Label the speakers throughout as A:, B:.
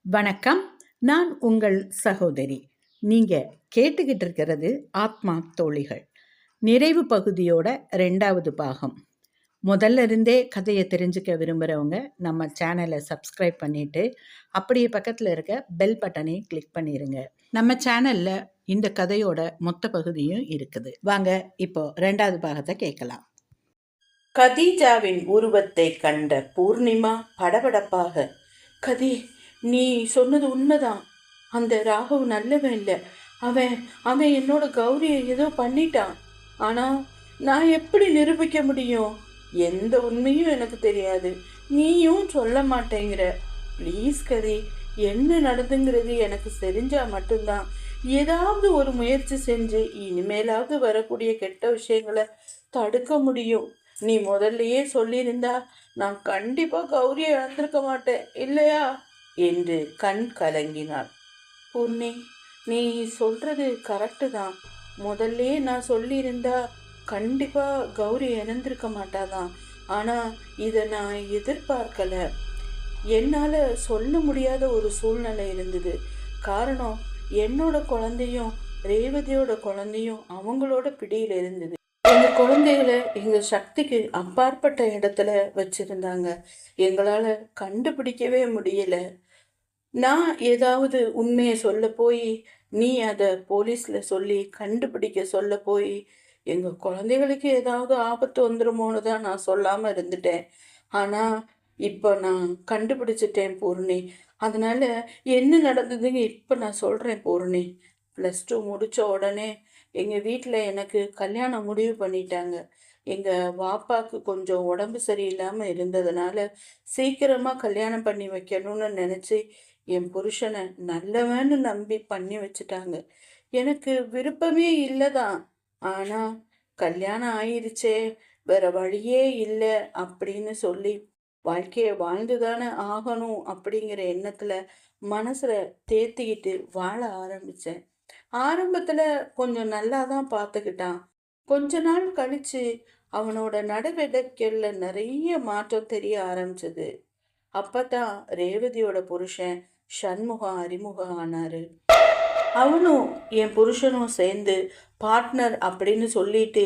A: வணக்கம். நான் உங்கள் சகோதரி. நீங்க கேட்டுக்கிட்டு இருக்கிறது ஆத்மா தோழிகள். நிறைவு பகுதியோட 2வது பாகம். முதல்ல இருந்தே கதையை தெரிஞ்சுக்க விரும்புகிறவங்க நம்ம சேனலை சப்ஸ்கிரைப் பண்ணிட்டு அப்படியே பக்கத்தில் இருக்க பெல் பட்டனை கிளிக் பண்ணிடுங்க. நம்ம சேனல்ல இந்த கதையோட மொத்த பகுதியும் இருக்குது. வாங்க இப்போ 2வது பாகத்தை கேட்கலாம்.
B: கதீஜாவின் உருவத்தை கண்ட பூர்ணிமா படபடப்பாக, கதி, நீ சொன்னது உண்மைதான். அந்த ராகவ் நல்லவன் இல்லை. அவன் அவன் என்னோட கௌரியை ஏதோ பண்ணிட்டான். ஆனால் நான் எப்படி நிரூபிக்க முடியும்? எந்த உண்மையும் எனக்கு தெரியாது. நீயும் சொல்ல மாட்டேங்கிற. ப்ளீஸ் கதி, என்ன நடந்துங்கிறது எனக்கு தெரிஞ்சா மட்டும்தான் ஏதாவது ஒரு முயற்சி செஞ்சு இனிமேலாவது வரக்கூடிய கெட்ட விஷயங்களை தடுக்க முடியும். நீ முதல்லையே சொல்லியிருந்தா நான் கண்டிப்பா கௌரியை இழந்திருக்க மாட்டேன் இல்லையா என்று கண் கலங்கினாள். பூர்ணி, நீ சொல்றது கரெக்டு தான். முதல்லையே நான் சொல்லியிருந்தா கண்டிப்பா கௌரி இழந்திருக்க மாட்டாதான். ஆனா இதை நான் எதிர்பார்க்கல. என்னால சொல்ல முடியாத ஒரு சூழ்நிலை இருந்தது. காரணம், என்னோட குழந்தையும் ரேவதியோட குழந்தையும் அவங்களோட பிடியில் இருந்தது. எங்க குழந்தைகளை எங்க சக்திக்கு அப்பாற்பட்ட இடத்துல வச்சிருந்தாங்க. எங்களால கண்டுபிடிக்கவே முடியல. நான் ஏதாவது உண்மையை சொல்ல போய் நீ அதை போலீஸ்ல சொல்லி கண்டுபிடிக்க சொல்ல போய் எங்க குழந்தைகளுக்கு ஏதாவது ஆபத்து வந்துருமோன்னு தான் நான் சொல்லாம இருந்துட்டேன். ஆனா இப்போ நான் கண்டுபிடிச்சிட்டேன் பூர்ணி. அதனால என்ன நடந்ததுங்க இப்போ நான் சொல்றேன் பூர்ணி. +2 முடிச்ச உடனே எங்கள் வீட்டில் எனக்கு கல்யாணம் முடிவு பண்ணிட்டாங்க. எங்கள் வாப்பாவுக்கு கொஞ்சம் உடம்பு சரியில்லாமல் இருந்ததுனால சீக்கிரமாக கல்யாணம் பண்ணி வைக்கணும்னு நினச்சி என் புருஷனை நல்லவன்னு நம்பி பண்ணி வச்சுட்டாங்க. எனக்கு விருப்பமே இல்லை தான். ஆனால் கல்யாணம் ஆயிடுச்சே, வேற வழியே இல்லை அப்படின்னு சொல்லி வாழ்க்கையை வாழ்ந்து தானே ஆகணும் அப்படிங்கிற எண்ணத்தில் மனசில் தேத்திக்கிட்டு வாழ ஆரம்பித்தேன். ஆரம்பத்துல கொஞ்சம் நல்லா தான் பார்த்துக்கிட்டான். கொஞ்ச நாள் கழிச்சு அவனோட நடவடிக்கைகள்ல நிறைய மாற்றம் தெரிய ஆரம்பிச்சது. அப்பதான் ரேவதியோட புருஷன் சண்முகம் அறிமுகம் ஆனாரு. அவனும் என் புருஷனும் சேர்ந்து பார்ட்னர் அப்படின்னு சொல்லிட்டு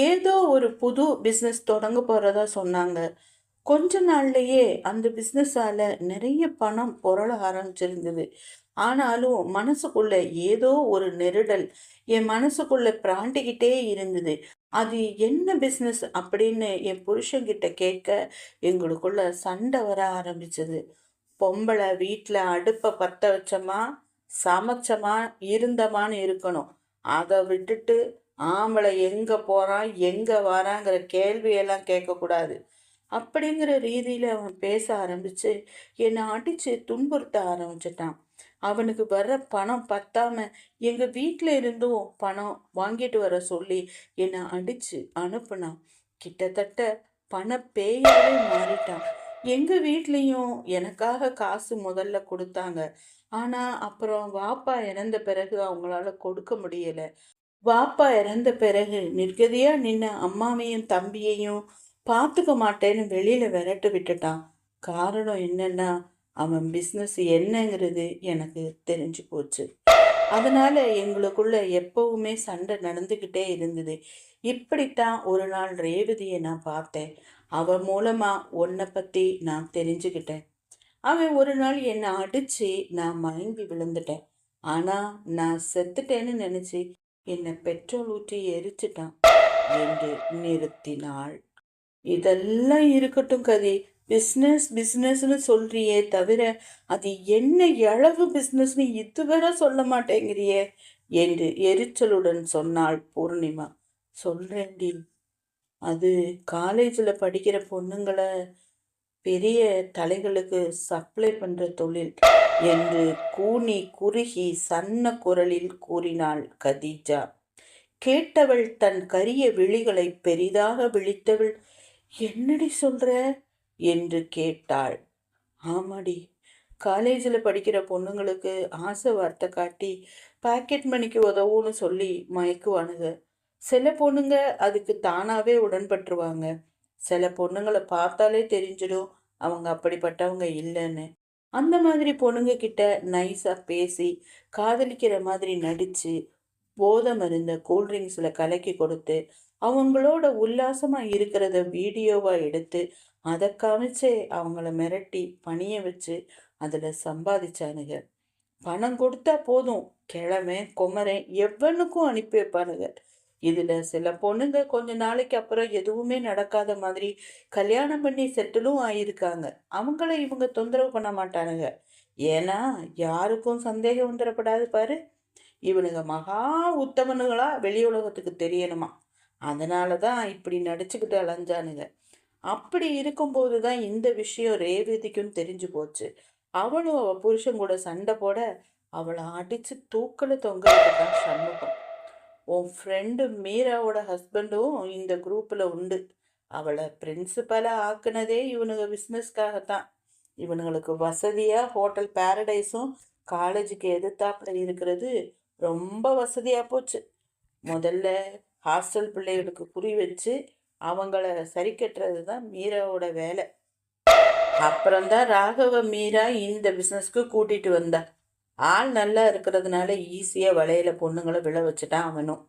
B: ஏதோ ஒரு புது பிஸ்னஸ் தொடங்க போறதா சொன்னாங்க. கொஞ்ச நாள்லயே அந்த பிஸ்னஸால நிறைய பணம் புரள ஆரம்பிச்சிருந்தது. ஆனாலும் மனசுக்குள்ள ஏதோ ஒரு நெருடல் என் மனசுக்குள்ள பிராண்டிக்கிட்டே இருந்தது. அது என்ன பிஸ்னஸ் அப்படின்னு என் புருஷன்கிட்ட கேட்க எங்களுக்குள்ள சண்டை வர ஆரம்பிச்சது. பொம்பளை வீட்டில் அடுப்பை பற்ற வச்சோமா, சமைச்சமா, இருந்தமான்னு இருக்கணும். அதை விட்டுட்டு ஆம்பளை எங்கே போகிறான் எங்கே வராங்கிற கேள்வியெல்லாம் கேட்கக்கூடாது அப்படிங்கிற ரீதியில் அவன் பேச ஆரம்பித்து என்னை அடித்து துன்புறுத்த ஆரம்பிச்சிட்டான். அவனுக்கு வர்ற பணம் பத்தாம எங்கள் வீட்டில் இருந்தும் பணம் வாங்கிட்டு வர சொல்லி என்னை அடித்து அனுப்புனான். கிட்டத்தட்ட பண பேயாவே மாறிட்டான். எங்கள் வீட்லேயும் எனக்காக காசு முதல்ல கொடுத்தாங்க. ஆனால் அப்புறம் வாப்பா இறந்த பிறகு அவங்களால கொடுக்க முடியலை. வாப்பா இறந்த பிறகு நிர்கதியாக நின்ன அம்மாவையும் தம்பியையும் பார்த்துக்க மாட்டேன்னு வெளியில் விரட்டு விட்டுட்டான். காரணம் என்னன்னா, அவன் பிஸ்னஸ் என்னங்கிறது எனக்கு தெரிஞ்சு போச்சு. அதனால எங்களுக்குள்ள எப்பவுமே சண்டை நடந்துக்கிட்டே இருந்தது. இப்படித்தான் ஒரு நாள் ரேவதியை நான் பார்த்தேன். அவன் மூலமா உன்னை பற்றி நான் தெரிஞ்சுக்கிட்டேன். அவன் ஒரு நாள் என்னை அடித்து நான் மயங்கி விழுந்துட்டேன். ஆனால் நான் செத்துட்டேன்னு நினச்சி என்னை பெட்ரோல் ஊற்றி எரிச்சிட்டான் என்று நிறுத்தினாள். இதெல்லாம் இருக்கட்டும் கதி, பிஸ்னஸ் பிஸ்னஸ்னு சொல்றியே தவிர அது என்ன எளவு பிஸ்னஸ்னு இதுவரை சொல்ல மாட்டேங்கிறியே என்று எரிச்சலுடன் சொன்னாள் பூர்ணிமா. சொல்றேன்டி, அது காலேஜில் படிக்கிற பொண்ணுங்களை பெரிய தலைகளுக்கு சப்ளை பண்ற தொழில் என்று கூனி குறுகி சன்ன குரலில் கூறினாள் கதீஜா. கேட்டவள் தன் கரிய விழிகளை பெரிதாக விழித்தவள், என்னடி சொல்ற என்று கேட்டாள். ஆமாடி, காலேஜில் படிக்கிற பொண்ணுங்களுக்கு ஆசை வார்த்தை காட்டி பாக்கெட் மணிக்கு உதவுன்னு சொல்லி மயக்குவானுங்க. சில பொண்ணுங்க அதுக்கு தானாகவே உடன்பட்டுருவாங்க. சில பொண்ணுங்களை பார்த்தாலே தெரிஞ்சிடும் அவங்க அப்படிப்பட்டவங்க இல்லைன்னு. அந்த மாதிரி பொண்ணுங்க கிட்ட நைஸா பேசி காதலிக்கிற மாதிரி நடிச்சு போதை மருந்த கூல்ட்ரிங்க்ஸில் கலக்கி கொடுத்து அவங்களோட உல்லாசமா இருக்கிறத வீடியோவா எடுத்து அதை காமிச்சு அவங்கள மிரட்டி பணிய வச்சு அதில் சம்பாதிச்சானுங்க. பணம் கொடுத்தா போதும், கிழமை குமரன் எவனுக்கும் அனுப்பி வைப்பானுங்க. இதுல சில பொண்ணுங்க கொஞ்ச நாளைக்கு அப்புறம் எதுவுமே நடக்காத மாதிரி கல்யாணம் பண்ணி செட்டிலும் ஆயிருக்காங்க. அவங்கள இவங்க தொந்தரவு பண்ண மாட்டானுங்க. ஏன்னா யாருக்கும் சந்தேகம் வந்துடப்படாது பாரு. இவனுங்க மகா உத்தமனுங்களா வெளி உலகத்துக்கு தெரியணுமா, அதனாலதான் இப்படி நடிச்சுக்கிட்டு அலைஞ்சானுங்க. அப்படி இருக்கும்போது தான் இந்த விஷயம் ரேவதிக்கும் தெரிஞ்சு போச்சு. அவளும் அவ புருஷன் கூட சண்டை போட அவளை அடிச்சு தூக்கல தொங்க விட்டுட்டான் சண்முகம். உன் ஃப்ரெண்டு மீராவோட ஹஸ்பண்டும் இந்த குரூப்பில் உண்டு. அவளை பிரின்சிபலாக ஆக்குனதே இவனுங்க பிஸ்னஸ்க்காகத்தான். இவனுங்களுக்கு வசதியாக ஹோட்டல் பேரடைஸும் காலேஜுக்கு எதிர்த்தாப்புல இருக்கிறது ரொம்ப வசதியாக போச்சு. முதல்ல ஹாஸ்டல் பிள்ளைகளுக்கு குறி வச்சு அவங்கள சரி கட்டுறது தான் மீராவோட வேலை. அப்புறம்தான் ராகவ மீரா இந்த பிஸ்னஸ்க்கு கூட்டிட்டு வந்தா. ஆள் நல்லா இருக்கிறதுனால ஈஸியாக வலையில பொண்ணுங்களை விழ வச்சுட்டான் அவனும்.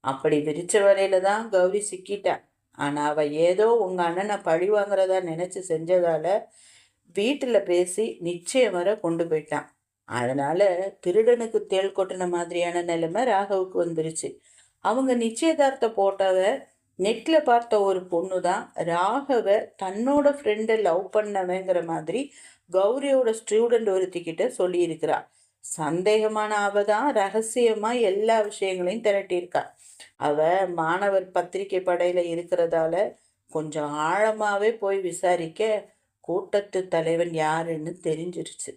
B: அப்படி விரிச்ச வலையில தான் கௌரி சிக்கிட்டான். ஆனால் அவள் ஏதோ உங்கள் அண்ணனை பழி வாங்குறதா நினச்சி செஞ்சதால வீட்டில் பேசி நிச்சயம் வர கொண்டு போயிட்டான். அதனால திருடனுக்கு தேள் கொட்டின மாதிரியான நிலைமை ராகவுக்கு வந்துருச்சு. அவங்க நிச்சயதார்த்தம் போட்டவ நெட்டில் பார்த்த ஒரு பொண்ணு தான் ராகவ தன்னோட ஃப்ரெண்டை லவ் பண்ணவங்கிற மாதிரி கௌரியோட ஸ்டூடெண்ட் ஒருத்திக்கிட்ட சொல்லியிருக்கிறா. சந்தேகமான அவ தான் ரகசியமா எல்லா விஷயங்களையும் திரட்டியிருக்கா. அவ மாணவர் பத்திரிகை படையில இருக்கிறதால கொஞ்சம் ஆழமாவே போய் விசாரிக்க கூட்டத்து தலைவன் யாருன்னு தெரிஞ்சிருச்சு.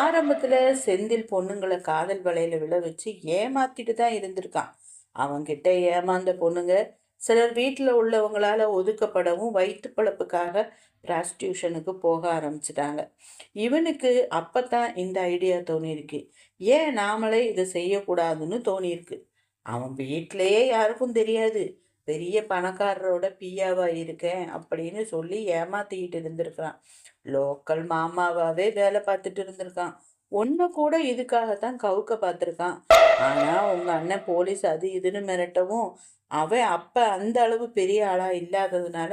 B: ஆரம்பத்துல செந்தில் பொண்ணுங்களை காதல் வலையில விழ வச்சு ஏமாத்திட்டு தான் இருந்திருக்கான். அவன்கிட்ட ஏமாந்த பொண்ணுங்க சிலர் வீட்டில் உள்ளவங்களால ஒதுக்கப்படவும் வயிற்று பழப்புக்காக ப்ராஸ்டியூஷனுக்கு போக ஆரம்பிச்சிட்டாங்க. இவனுக்கு அப்பத்தான் இந்த ஐடியா தோணியிருக்கு. ஏன் நாமளே இதை செய்யக்கூடாதுன்னு தோணியிருக்கு. அவன் வீட்டிலேயே யாருக்கும் தெரியாது, பெரிய பணக்காரரோட பியாவா இருக்கேன் அப்படின்னு சொல்லி ஏமாத்திக்கிட்டு இருந்திருக்கான். லோக்கல் மாமாவாவே வேலை பார்த்துட்டு இருந்திருக்கான். ஒன்று கூட இதுக்காகத்தான் கவுக்க பார்த்துருக்கான். ஆனால் உங்கள் அண்ணன் போலீஸ் அது இதுன்னு மிரட்டவும் அவன் அப்போ அந்த அளவு பெரிய ஆளாக இல்லாததுனால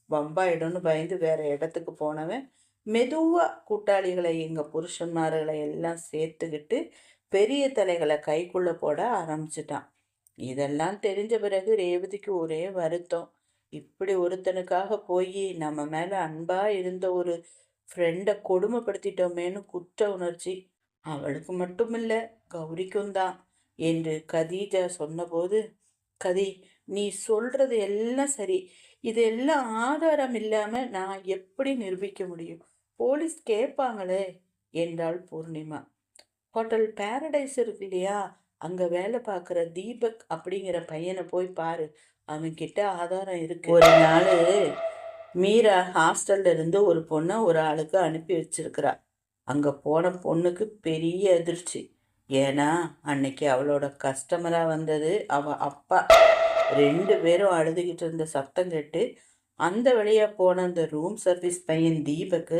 B: பம்பாயிடும்னு பயந்து வேற இடத்துக்கு போனவன் மெதுவாக கூட்டாளிகளை எங்கள் புருஷன்மார்களை எல்லாம் சேர்த்துக்கிட்டு பெரிய தலைகளை கைக்குள்ளே போட ஆரம்பிச்சிட்டான். இதெல்லாம் தெரிஞ்ச பிறகு ரேவதிக்கு ஒரே வருத்தம். இப்படி ஒருத்தனுக்காக போய் நம்ம மேலே அன்பாக இருந்த ஒரு ஃப்ரெண்டை கொடுமைப்படுத்திட்டோமேனு குற்ற உணர்ச்சி அவளுக்கு மட்டும் இல்லை கௌரிக்கும் தான் என்று கதீஜா சொன்னபோது, கதி நீ சொல்றது எல்லாம் சரி, இதெல்லாம் ஆதாரம் இல்லாம நான் எப்படி நிரூபிக்க முடியும்? போலீஸ் கேட்பாங்களே என்றாள் பூர்ணிமா. ஹோட்டல் பேரடைஸ் இருக்கு இல்லையா, அங்க வேலை பார்க்குற தீபக் அப்படிங்கிற பையனை போய் பாரு, அவன்கிட்ட ஆதாரம் இருக்கு. ஒரு நாள் மீரா ஹாஸ்டல்ல இருந்து ஒரு பொண்ணை ஒரு ஆளுக்கு அனுப்பி வச்சிருக்கிறா. அங்க போன பொண்ணுக்கு பெரிய அதிர்ச்சி. ஏன்னா அன்னைக்கு அவளோட கஸ்டமரா வந்தது அவ அப்பா. 2 பேரும் அழுதுகிட்டு இருந்த சத்தம் கேட்டு அந்த வழியா போன அந்த ரூம் சர்வீஸ் பையன் தீபக்கு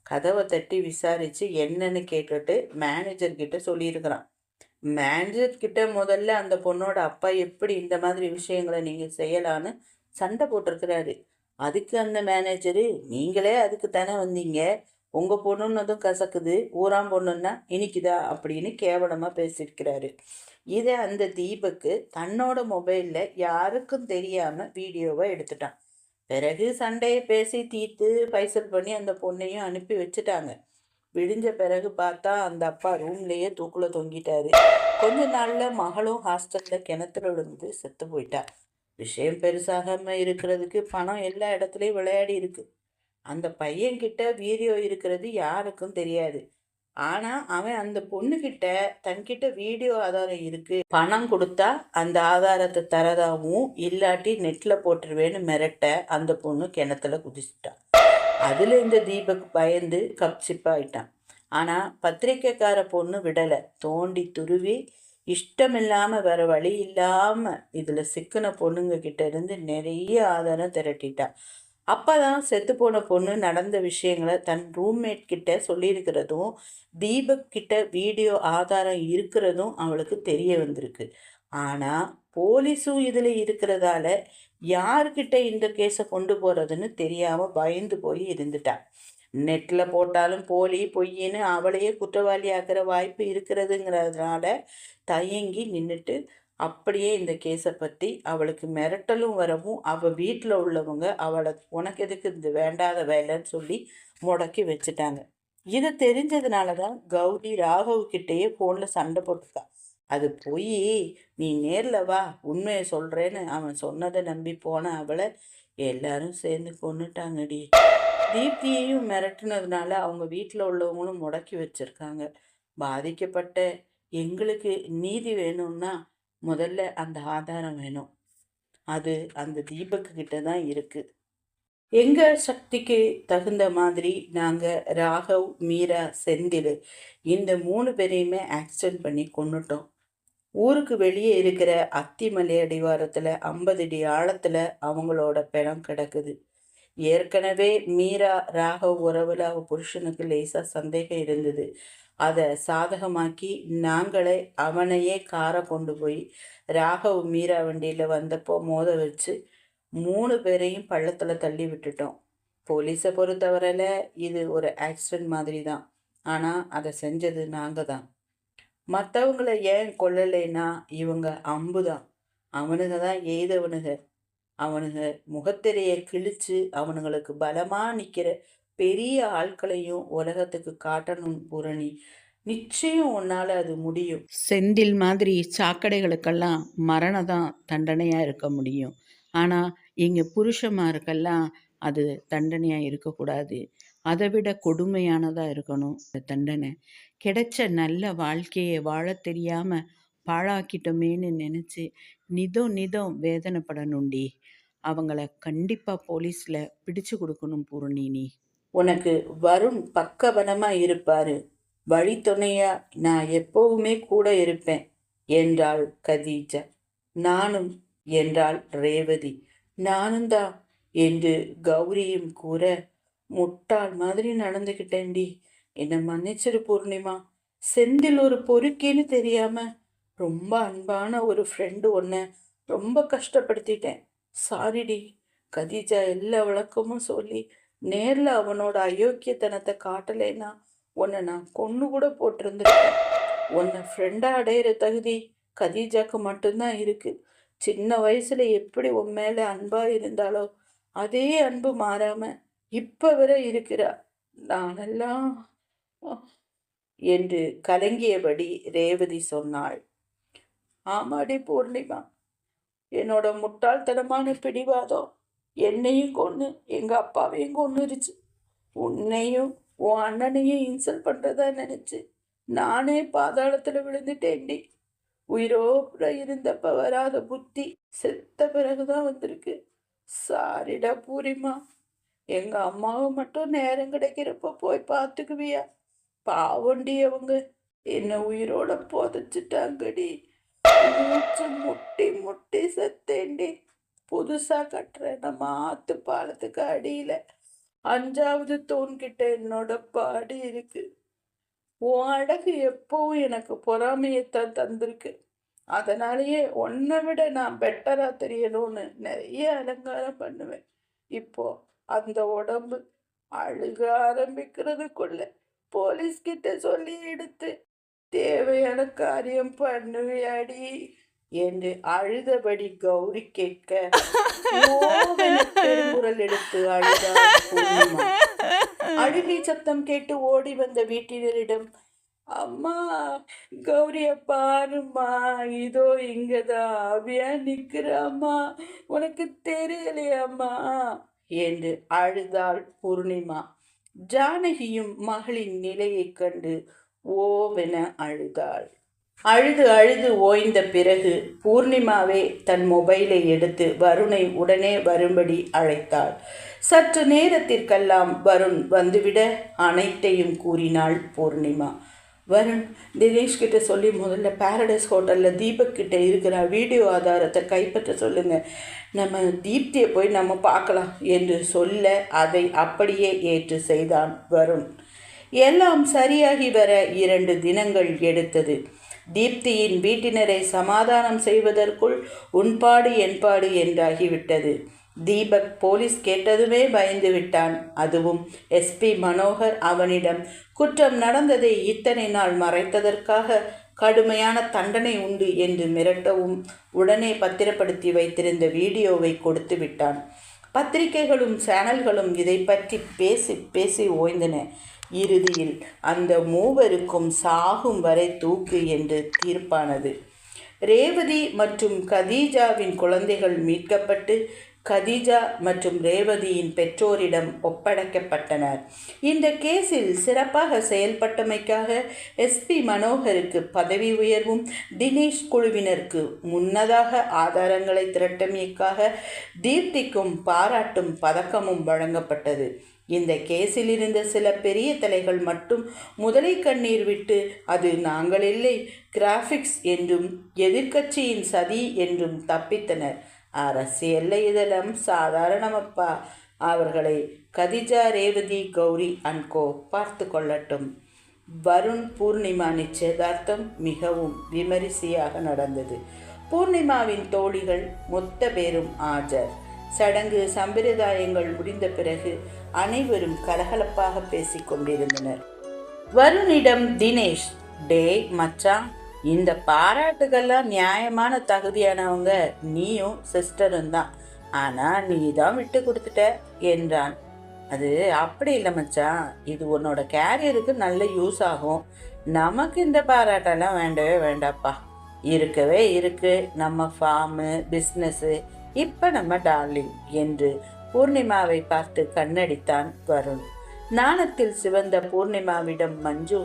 B: கதவை தட்டி விசாரிச்சு என்னன்னு கேட்டுட்டு மேனேஜர் கிட்ட சொல்லியிருக்கிறான். மேனேஜர் கிட்ட முதல்ல அந்த பொண்ணோட அப்பா எப்படி இந்த மாதிரி விஷயங்களை நீங்க செய்யலான்னு சண்டை போட்டிருக்கிறாரு. அதுக்கு அந்த மேனேஜரு, நீங்களே அதுக்கு தானே வந்தீங்க, உங்க பொண்ணுன்னதும் கசக்குது, ஊராம் பொண்ணுன்னா இனிக்குதா அப்படின்னு கேவலமா பேசியிருக்கிறாரு. இதை அந்த தீபக்கு தன்னோட மொபைல்ல யாருக்கும் தெரியாம வீடியோவை எடுத்துட்டான். பிறகு சண்டையை பேசி தீர்த்து பைசல் பண்ணி அந்த பொண்ணையும் அனுப்பி வச்சுட்டாங்க. விடிஞ்ச பிறகு பார்த்தா அந்த அப்பா ரூம்லேயே தூக்குல தொங்கிட்டாரு. கொஞ்ச நாள்ல மகளும் ஹாஸ்டல்ல கிணத்துல விழுந்து செத்து போயிட்டா. விஷயம் பெருசாகாம இருக்கிறதுக்கு பணம் எல்லா இடத்துலையும் விளையாடி இருக்கு. அந்த பையன்கிட்ட வீடியோ இருக்கிறது யாருக்கும் தெரியாது. ஆனா அவன் அந்த பொண்ணுகிட்ட தன்கிட்ட வீடியோ ஆதாரம் இருக்கு, பணம் கொடுத்தா அந்த ஆதாரத்தை தரதாவும் இல்லாட்டி நெட்ல போட்டுருவேன்னு மிரட்ட அந்த பொண்ணு கிணத்துல குதிச்சுட்டான். அதுல இந்த தீபக் பயந்து கப்சிப்பாயிட்டான். ஆனா பத்திரிக்கைக்கார பொண்ணு விடலை, தோண்டி துருவி இஷ்டமில்லாம வேற வழி இல்லாம இதுல சிக்கின பொண்ணுங்க கிட்ட இருந்து நிறைய ஆதாரம் திரட்டிட்டான். அப்போ தான் செத்துப்போன பொண்ணு நடந்த விஷயங்களை தன் ரூம்மேட் கிட்ட சொல்லியிருக்கிறதும் தீபக் கிட்ட வீடியோ ஆதாரம் இருக்கிறதும் அவளுக்கு தெரிய வந்திருக்கு. ஆனால் போலீஸும் இதில் இருக்கிறதால யார்கிட்ட இந்த கேஸை கொண்டு போகிறதுன்னு தெரியாமல் பயந்து போய் இருந்துட்டா. நெட்டில் போட்டாலும் போலி பொய்ன்னு அவளையே குற்றவாளி ஆக்கிற வாய்ப்பு இருக்கிறதுங்கிறதுனால தயங்கி நின்றுட்டு அப்படியே இந்த கேஸை பற்றி அவளுக்கு மிரட்டலும் வரவும் அவள் வீட்டில் உள்ளவங்க அவளை உனக்கு எதுக்கு இது வேண்டாத வேலைன்னு சொல்லி முடக்கி வச்சுட்டாங்க. இதை தெரிஞ்சதுனால தான் கௌரி ராகவ்கிட்டேயே ஃபோனில் சண்டை போட்டுருக்கா. அது போய் நீ நேரில் வா உண்மையை சொல்கிறேன்னு அவன் சொன்னதை நம்பி போன அவளை எல்லாரும் சேர்ந்து கொண்டுட்டாங்கடி. தீப்தியையும் மிரட்டுனதுனால அவங்க வீட்டில் உள்ளவங்களும் முடக்கி வச்சுருக்காங்க. பாதிக்கப்பட்ட எங்களுக்கு நீதி வேணும்னா முதல்ல அந்த ஆதாரம் வேணும். அது அந்த தீபக்கு கிட்ட தான் இருக்குது. எங்கள் சக்திக்கு தகுந்த மாதிரி நாங்கள் ராகவ், மீரா, செந்தில் இந்த 3 பேரையுமே ஆக்சிடென்ட் பண்ணி கொண்டுட்டோம். ஊருக்கு வெளியே இருக்கிற அத்திமலை அடிவாரத்தில் 50 அடி ஆழத்தில் அவங்களோட பிணம் கிடக்குது. ஏற்கனவே மீரா ராகவ் உறவில் அவள் புருஷனுக்கு லேசாக சந்தேகம் இருந்தது. அதை சாதகமாக்கி நாங்களே அவனையே காரை கொண்டு போய் ராகவ் மீரா வண்டியில் வந்தப்போ மோத வச்சு 3 பேரையும் பள்ளத்தில் தள்ளி விட்டுட்டோம். போலீஸை பொறுத்தவரையில் இது ஒரு ஆக்சிடென்ட் மாதிரி தான். ஆனால் அதை செஞ்சது நாங்கள் தான். மற்றவங்களை ஏன் கொல்லலைன்னா இவங்க அம்பு தான். அவனுங்க தான் எய்தவனுங்க. அவனுங்க முகத்திரையை கிழிச்சு அவனுங்களுக்கு பலமாக நிற்கிற பெரிய ஆட்களையும் உலகத்துக்கு காட்டணும் பூரணி. நிச்சயம் உன்னால் அது முடியும்.
A: செந்தில் மாதிரி சாக்கடைகளுக்கெல்லாம் மரணம் தான் தண்டனையாக இருக்க முடியும். ஆனால் இங்கே புருஷமாருக்கெல்லாம் அது தண்டனையாக இருக்கக்கூடாது. அதை விட கொடுமையானதாக இருக்கணும் தண்டனை. கிடைச்ச நல்ல வாழ்க்கையை வாழ தெரியாமல் பாழாக்கிட்டோமேன்னு நினச்சி நிதம் வேதனைப்படணுண்டி. அவங்கள கண்டிப்பாக போலீஸில் பிடிச்சு கொடுக்கணும் பூரணி. நீ
B: உனக்கு வருண் பக்கபலமாக இருப்பார். வழித்துணையா நான் எப்போவுமே கூட இருப்பேன் என்றாள் கதீஜா. நானும் என்றாள் ரேவதி. நானும் தான் என்று கௌரியும் கூற, முட்டாள் மாதிரி நடந்துக்கிட்டேன்டி, என்னை மன்னிச்சிரு பூர்ணிமா. செந்தில் ஒரு பொறுக்கின்னு தெரியாம ரொம்ப அன்பான ஒரு ஃப்ரெண்டு ஒன்றை ரொம்ப கஷ்டப்படுத்திட்டேன். சாரிடி. கதீஜா எல்லா விளக்கமும் சொல்லி நேரில் அவனோட அயோக்கியத்தனத்தை காட்டலைன்னா உன்னை நான் கொன்று கூட போட்டிருந்துருக்கேன். உன்னை ஃப்ரெண்டாக அடையிற தகுதி கதீஜாக்கு மட்டும்தான் இருக்குது. சின்ன வயசில் எப்படி உன் மேலே அன்பாக இருந்தாலோ அதே அன்பு மாறாமல் இப்போ வரை இருக்கிறா. நானெல்லாம் என்று கலங்கியபடி ரேவதி சொன்னாள். ஆமாடி பூர்ணிமா, என்னோட முட்டாள்தனமான பிடிவாதம் என்னையும் கொன்று எங்கள் அப்பாவையும் கொன்னுருச்சு. உன்னையும் உன் அண்ணனையும் இன்சல்ட் பண்ணுறதா நினச்சி நானே பாதாளத்தில் விழுந்துட்டேன்டி. உயிரோட இருந்தப்ப வராத புத்தி செத்த பிறகுதான் வந்திருக்கு. சாரிடா பூரிமா. எங்கள் அம்மாவை மட்டும் நேரம் கிடைக்கிறப்ப போய் பார்த்துக்குவியா? பாவண்டி அவங்க என்னை உயிரோட புதைச்சிட்டாங்கடி. மூச்சு முட்டி முட்டி செத்தேன்டி. புதுசாக கட்டுற நம்ம ஆத்து பாலத்துக்கு அடியில் 5வது தூண்கிட்ட என்னோட பாடி இருக்கு. உன் அழகு எப்பவும் எனக்கு பொறாமையைத்தான் தந்திருக்கு. அதனாலேயே உன்னை விட நான் பெட்டராக தெரியணும்னு நிறைய அலங்காரம் பண்ணுவேன். இப்போ அந்த உடம்பு அழுக ஆரம்பிக்கிறதுக்குள்ள போலீஸ்கிட்ட சொல்லி எடுத்து தேவையான காரியம் பண்ணுவியாடி என்று அழுதபடி கௌரி கேட்க பெருங்குரல் எடுத்து அழுதாள். அழுகை சத்தம் கேட்டு ஓடி வந்த வீட்டினரிடம், அம்மா கௌரிய பாருமா, இதோ இங்கதான் அவியா நிற்கிறாம்மா, உனக்கு தெரியலையாம்மா என்று அழுதாள் பூர்ணிமா. ஜானகியும் மகளின் நிலையைக் கண்டு ஓவென அழுதாள். அழுது ஓய்ந்த பிறகு பூர்ணிமாவே தன் மொபைலை எடுத்து வருணை உடனே வரும்படி அழைத்தாள். சற்று நேரத்திற்கெல்லாம் வருண் வந்துவிட அனைத்தையும் கூறினாள் பூர்ணிமா. வருண் தினேஷ் கிட்ட சொல்லி முதல்ல பாரடைஸ் ஹோட்டலில் தீபக் கிட்ட இருக்கிற வீடியோ ஆதாரத்தை கைப்பற்ற சொல்லுங்க, நம்ம தீப்தியை போய் நம்ம பார்க்கலாம் என்று சொல்ல அதை அப்படியே ஏற்று செய்தான் வருண். எல்லாம் சரியாகி வர 2 தினங்கள் எடுத்தது. தீப்தியின் வீட்டினரை சமாதானம் செய்வதற்குள் உன்பாடு என்பாடு என்றாகிவிட்டது. தீபக் போலீஸ் கேட்டதுமே பயந்து விட்டான். அதுவும் எஸ்பி மனோகர் அவனிடம் குற்றம் நடந்ததை இத்தனை நாள் மறைத்ததற்காக கடுமையான தண்டனை உண்டு என்று மிரட்டவும் உடனே பத்திரப்படுத்தி வைத்திருந்த வீடியோவை கொடுத்து விட்டான். பத்திரிகைகளும் சேனல்களும் இதை பற்றி பேசி பேசி ஓய்ந்தன. இறுதியில் அந்த மூவருக்கும் சாகும் வரை தூக்கு என்று தீர்ப்பானது. ரேவதி மற்றும் கதீஜாவின் குழந்தைகள் மீட்கப்பட்டு கதீஜா மற்றும் ரேவதியின் பெற்றோரிடம் ஒப்படைக்கப்பட்டனர். இந்த கேஸில் சிறப்பாக செயல்பட்டமைக்காக எஸ்பி மனோகருக்கு பதவி உயர்வும் தினேஷ் குழுவினருக்கு முன்னதாக ஆதாரங்களை திரட்டமைக்காக தீப்திக்கும் பாராட்டும் பதக்கமும் வழங்கப்பட்டது. இந்த கேஸில் இருந்த சில பெரிய தலைகள் மட்டும் முதலை கண்ணீர் விட்டு அது நாங்கள் இல்லை, கிராஃபிக்ஸ் என்றும் எதிர்க்கட்சியின் சதி என்றும் தப்பித்தனர். அரசியல்ல இதெல்லாம் சாதாரணமப்பா. அவர்களை கதிஜா, ரேவதி, கௌரி அன்கோ பார்த்து கொள்ளட்டும். வருண் பூர்ணிமா நிச்சயதார்த்தம் மிகவும் விமரிசையாக நடந்தது. பூர்ணிமாவின் தோழிகள் மொத்த பேரும் ஆஜர். சடங்கு சம்பிரதாயங்கள் முடிந்த பிறகு அனைவரும் கலகலப்பாக பேசிக் கொண்டிருந்தனர். வருணிடம் தினேஷ், டே மச்சான், இந்த பாராட்டுக்கெல்லாம் நியாயமான தகுதியானவங்க நீயும் சிஸ்டரும் தான். ஆனால் நீ தான் விட்டு கொடுத்துட்ட என்றான். அது அப்படி இல்லை மச்சான், இது உன்னோட கேரியருக்கு நல்ல யூஸ் ஆகும். நமக்கு இந்த பாராட்டெல்லாம் வேண்டவே வேண்டாப்பா. இருக்கவே இருக்கு நம்ம ஃபார்மு, பிஸ்னஸ்ஸு, இப்போ நம்ம டார்லிங் என்று பூர்ணிமாவை பார்த்து கண்ணடித்தான் வருண். நாணத்தில் சிவந்த பூர்ணிமாவிடம் மஞ்சு,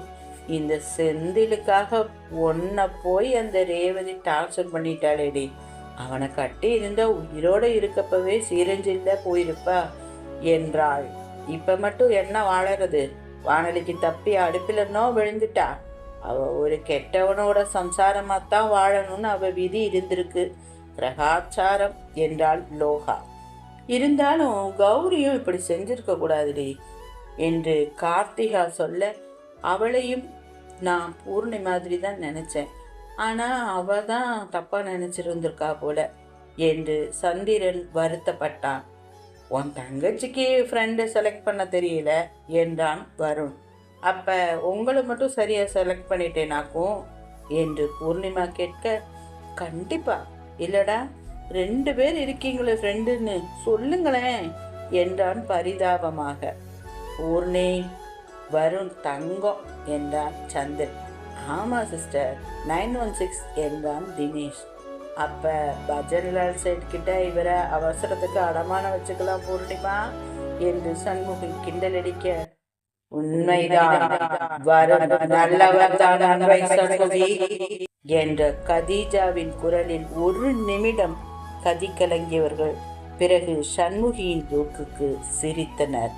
B: இந்த செந்திலுக்காக ஒன்றை போய் அந்த ரேவதி டார்ச்சர் பண்ணிட்டாளேடி, அவனை கட்டி இருந்தா உயிரோடு இருக்கப்பவே சீரஞ்சில்ல போயிருப்பா என்றாள். இப்போ மட்டும் என்ன வாழறது, வானலிக்கு தப்பி அடுப்பில் விழுந்துட்டா. அவள் ஒரு கெட்டவனோட சம்சாரமாகத்தான் வாழணும்னு அவள் விதி இருந்திருக்கு, கிரகாச்சாரம் என்றாள் லோகா. இருந்தாலும் கௌரியும் இப்படி செஞ்சிருக்க கூடாதுடி என்று கார்த்திகா சொல்ல, அவளையும் நான் பூர்ணி மாதிரி தான் நினச்சேன், ஆனால் அவள் தான் தப்பாக நினச்சிருந்திருக்கா போல என்று சந்திரன் வருத்தப்பட்டான். உன் தங்கச்சிக்கு ஃப்ரெண்டை செலக்ட் பண்ண தெரியல என்றான் வருண். அப்போ உங்களை மட்டும் சரியாக செலக்ட் பண்ணிட்டேனாக்கும் என்று பூர்ணிமா கேட்க, கண்டிப்பாக இல்லடா, 2 பேர் இருக்கீங்களே ஃப்ரெண்டுன்னு சொல்லுங்களேன் என்றான் பரிதாபமாக. பூர்ணி, வருண் தங்கம் என்றான் சந்திரன். ஆமாம் சிஸ்டர், 916 என்றான் தினேஷ். அப்போ பஜன்லால் செட் கிட்ட இவரை அவசரத்துக்கு அடமானம் வச்சுக்கலாம் பூர்ணிமா என்று சண்முகி கிண்டலடிக்க, உண்மைதான், வருண் நல்லவர் தான் என்ற கதீஜாவின் குரலில் ஒரு நிமிடம் கதி கலங்கியவர்கள் பிறகு சண்முகியின் ஜோக்குக்கு சிரித்தனர்.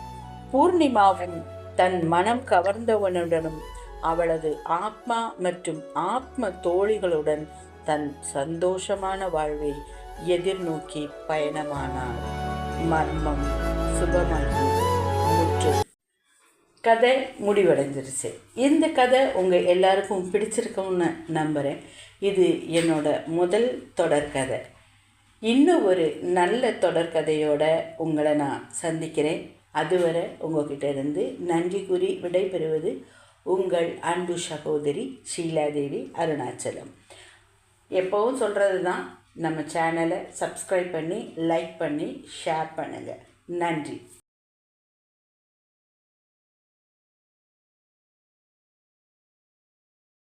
B: பூர்ணிமாவும் தன் மனம் கவர்ந்தவனுடனும் அவளது ஆத்மா மற்றும் ஆத்ம தோழிகளுடன் தன் சந்தோஷமான வாழ்வை எதிர்நோக்கி பயணமானார். மர்மம் சுபமாகி முற்று. கதை முடிவடைஞ்சிருச்சு. இந்த கதை உங்கள் எல்லாருக்கும் பிடிச்சிருக்கும்னு நம்புகிறேன். இது என்னோட முதல் தொடர்கதை. இன்னும் ஒரு நல்ல தொடர்கதையோட உங்களை நான் சந்திக்கிறேன். அதுவரை உங்ககிட்ட இருந்து நன்றி கூறி விடைபெறுவது உங்கள் அன்பு சகோதரி ஷீலாதேவி அருணாச்சலம். எப்போவும் சொல்கிறது தான், நம்ம சேனலை சப்ஸ்கிரைப் பண்ணி லைக் பண்ணி ஷேர் பண்ணுங்கள். நன்றி.